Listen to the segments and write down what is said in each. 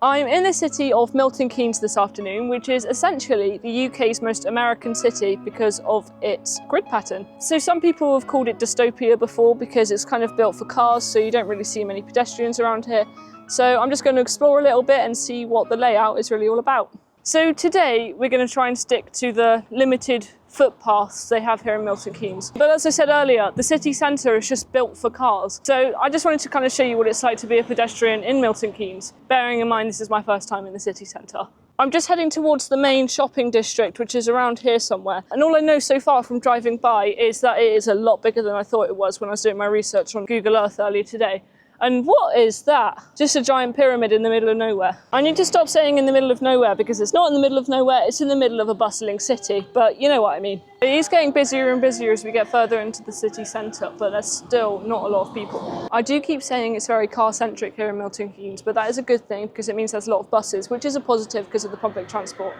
I'm in the city of Milton Keynes this afternoon, which is essentially the UK's most American city because of its grid pattern. So some people have called it dystopia before because it's kind of built for cars, so you don't really see many pedestrians around here. So I'm just going to explore a little bit and see what the layout is really all about. So today we're going to try and stick to the limited footpaths they have here in Milton Keynes. But as I said earlier, the city centre is just built for cars. So I just wanted to kind of show you what it's like to be a pedestrian in Milton Keynes, bearing in mind this is my first time in the city centre. I'm just heading towards the main shopping district, which is around here somewhere. And all I know so far from driving by is that it is a lot bigger than I thought it was when I was doing my research on Google Earth earlier today. And what is that? Just a giant pyramid in the middle of nowhere. I need to stop saying in the middle of nowhere because it's not in the middle of nowhere, it's in the middle of a bustling city, but you know what I mean. It is getting busier and busier as we get further into the city centre, but there's still not a lot of people. I do keep saying it's very car-centric here in Milton Keynes, but that is a good thing because it means there's a lot of buses, which is a positive because of the public transport.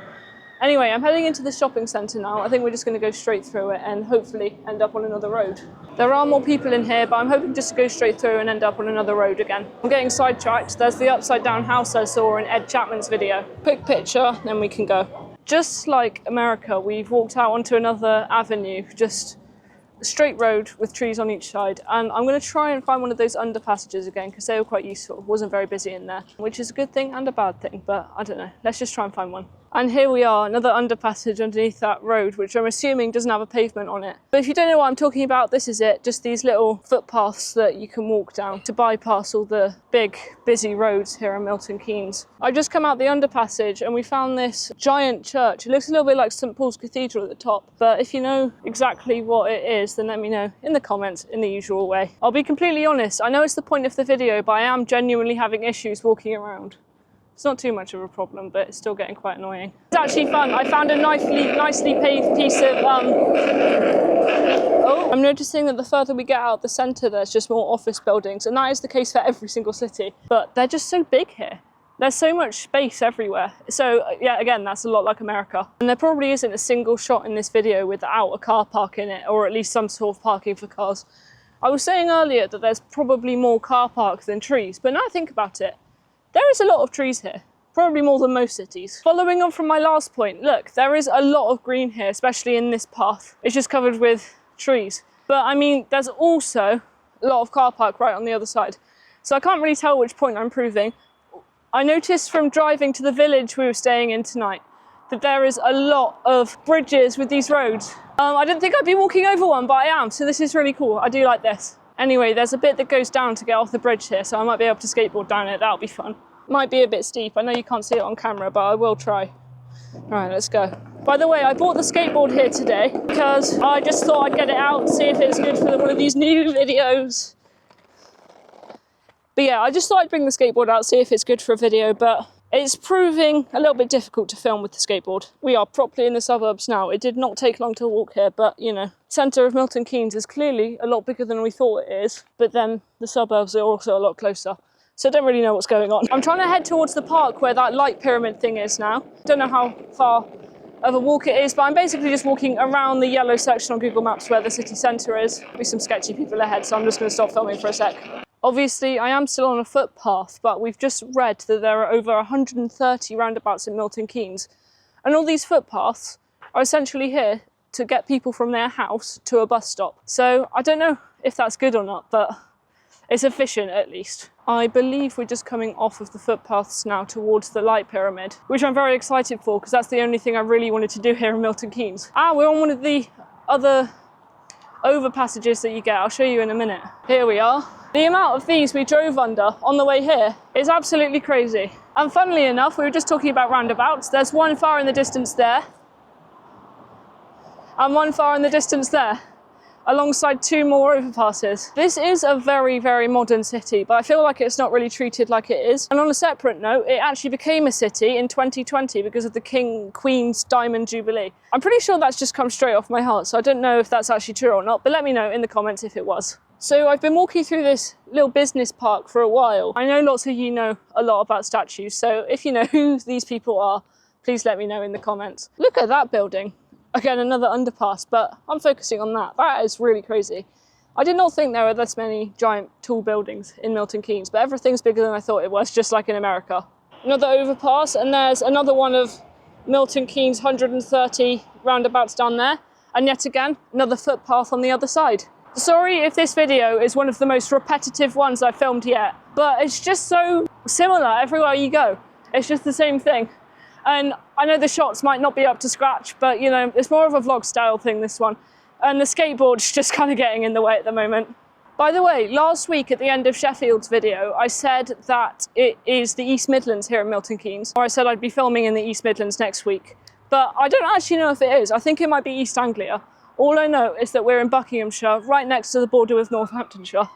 Anyway, I'm heading into the shopping centre now. I think we're just going to go straight through it and hopefully end up on another road. There are more people in here, but I'm hoping just to go straight through and end up on another road again. I'm getting sidetracked. There's the upside down house I saw in Ed Chapman's video. Quick picture, then we can go. Just like America, we've walked out onto another avenue, just a straight road with trees on each side. And I'm going to try and find one of those underpassages again because they were quite useful. It wasn't very busy in there, which is a good thing and a bad thing, but I don't know. Let's just try and find one. And here we are, another underpassage underneath that road, which I'm assuming doesn't have a pavement on it. But if you don't know what I'm talking about, this is it. Just these little footpaths that you can walk down to bypass all the big, busy roads here in Milton Keynes. I've just come out the underpassage and we found this giant church. It looks a little bit like St. Paul's Cathedral at the top. But if you know exactly what it is, then let me know in the comments in the usual way. I'll be completely honest, I know it's the point of the video, but I am genuinely having issues walking around. It's not too much of a problem, but it's still getting quite annoying. It's actually fun. I found a nicely paved piece of... I'm noticing that the further we get out the centre, there's just more office buildings, and that is the case for every single city. But they're just so big here. There's so much space everywhere. So yeah, again, that's a lot like America. And there probably isn't a single shot in this video without a car park in it, or at least some sort of parking for cars. I was saying earlier that there's probably more car parks than trees, but now I think about it, there is a lot of trees here, probably more than most cities. Following on from my last point, look, there is a lot of green here, especially in this path. It's just covered with trees. But I mean, there's also a lot of car park right on the other side. So I can't really tell which point I'm proving. I noticed from driving to the village we were staying in tonight that there is a lot of bridges with these roads. I didn't think I'd be walking over one, but I am, so this is really cool. I do like this. Anyway, there's a bit that goes down to get off the bridge here, so I might be able to skateboard down it. That'll be fun. Might be a bit steep. I know you can't see it on camera, but I will try. All right, let's go. By the way, I bought the skateboard here today because I just thought I'd get it out, see if it's good for one of these new videos. But yeah, I just thought I'd bring the skateboard out, see if it's good for a video, but it's proving a little bit difficult to film with the skateboard. We are properly in the suburbs now. It did not take long to walk here, but you know, centre of Milton Keynes is clearly a lot bigger than we thought it is, but then the suburbs are also a lot closer. So I don't really know what's going on. I'm trying to head towards the park where that light pyramid thing is now. Don't know how far of a walk it is, but I'm basically just walking around the yellow section on Google Maps where the city centre is. There'll be some sketchy people ahead, so I'm just going to stop filming for a sec. Obviously, I am still on a footpath, but we've just read that there are over 130 roundabouts in Milton Keynes. And all these footpaths are essentially here to get people from their house to a bus stop. So I don't know if that's good or not, but it's efficient at least. I believe we're just coming off of the footpaths now towards the light pyramid, which I'm very excited for because that's the only thing I really wanted to do here in Milton Keynes. We're on one of the other overpassages that you get. I'll show you in a minute. Here we are. The amount of these we drove under on the way here is absolutely crazy. And funnily enough, we were just talking about roundabouts. There's one far in the distance there, and one far in the distance there, alongside two more overpasses. This is a very, very modern city, but I feel like it's not really treated like it is. And on a separate note, it actually became a city in 2020 because of the Queen's Diamond Jubilee. I'm pretty sure that's just come straight off my heart, so I don't know if that's actually true or not, but let me know in the comments if it was. So I've been walking through this little business park for a while. I know lots of you know a lot about statues, so if you know who these people are, please let me know in the comments. Look at that building. Again, another underpass, but I'm focusing on that. That is really crazy. I did not think there were this many giant tall buildings in Milton Keynes, but everything's bigger than I thought it was, just like in America. another overpass, and there's another one of Milton Keynes' 130 roundabouts down there, and yet again, another footpath on the other side. Sorry if this video is one of the most repetitive ones I've filmed yet, but it's just so similar everywhere you go. It's just the same thing. And I know the shots might not be up to scratch, but you know, it's more of a vlog style thing, this one. And the skateboard's just kind of getting in the way at the moment. By the way, last week at the end of Sheffield's video, I said that it is the East Midlands here in Milton Keynes, or I said I'd be filming in the East Midlands next week. But I don't actually know if it is. I think it might be East Anglia. All I know is that we're in Buckinghamshire, right next to the border with Northamptonshire.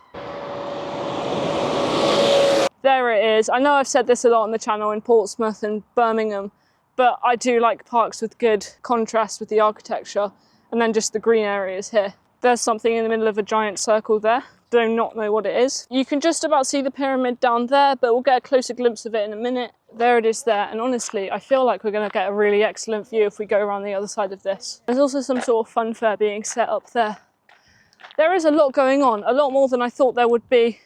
There it is. I know I've said this a lot on the channel in Portsmouth and Birmingham, but I do like parks with good contrast with the architecture, and then just the green areas here. There's something in the middle of a giant circle there. Do not know what it is. You can just about see the pyramid down there, but we'll get a closer glimpse of it in a minute. There it is there, and honestly, I feel like we're going to get a really excellent view if we go around the other side of this. There's also some sort of fun fair being set up there. There is a lot going on, a lot more than I thought there would be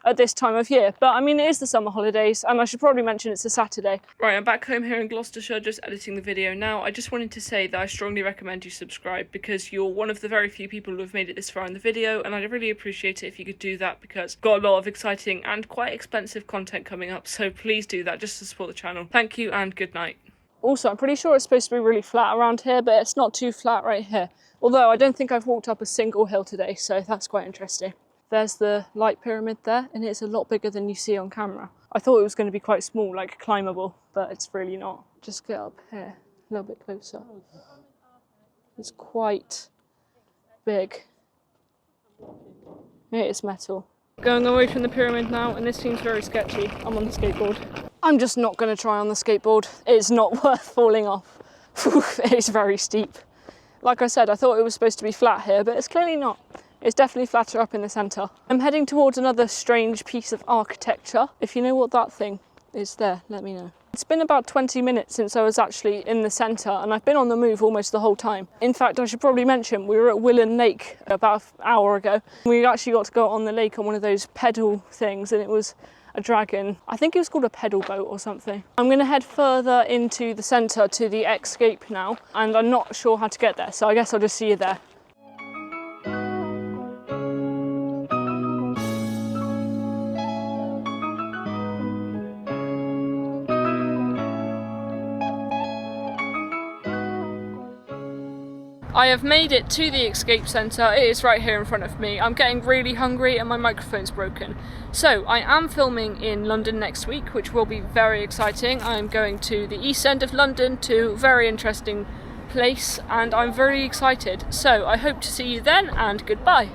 at this time of year, but I mean, it is the summer holidays, and I should probably mention it's a Saturday. Right, I'm back home here in Gloucestershire, just editing the video now. I just wanted to say that I strongly recommend you subscribe, because you're one of the very few people who have made it this far in the video, and I'd really appreciate it if you could do that, because I've got a lot of exciting and quite expensive content coming up, so please do that just to support the channel. Thank you and good night. Also, I'm pretty sure it's supposed to be really flat around here, but it's not too flat right here. Although I don't think I've walked up a single hill today, so that's quite interesting. There's the light pyramid there, and it's a lot bigger than you see on camera. I thought it was going to be quite small, like climbable, but it's really not. Just get up here, a little bit closer. It's quite big. It is metal. Going away from the pyramid now, and this seems very sketchy. I'm on the skateboard. I'm just not going to try on the skateboard. It's not worth falling off. It's very steep. Like I said, I thought it was supposed to be flat here, but it's clearly not. It's definitely flatter up in the centre. I'm heading towards another strange piece of architecture. If you know what that thing is there, let me know. It's been about 20 minutes since I was actually in the centre, and I've been on the move almost the whole time. In fact, I should probably mention we were at Willen Lake about an hour ago. We actually got to go on the lake on one of those pedal things, and it was a dragon. I think it was called a pedal boat or something. I'm going to head further into the centre to the Xcape now, and I'm not sure how to get there, so I guess I'll just see you there. I have made it to the Xcape Centre. It is right here in front of me. I'm getting really hungry and my microphone's broken. So I am filming in London next week, which will be very exciting. I'm going to the east end of London to a very interesting place, and I'm very excited. So I hope to see you then, and goodbye.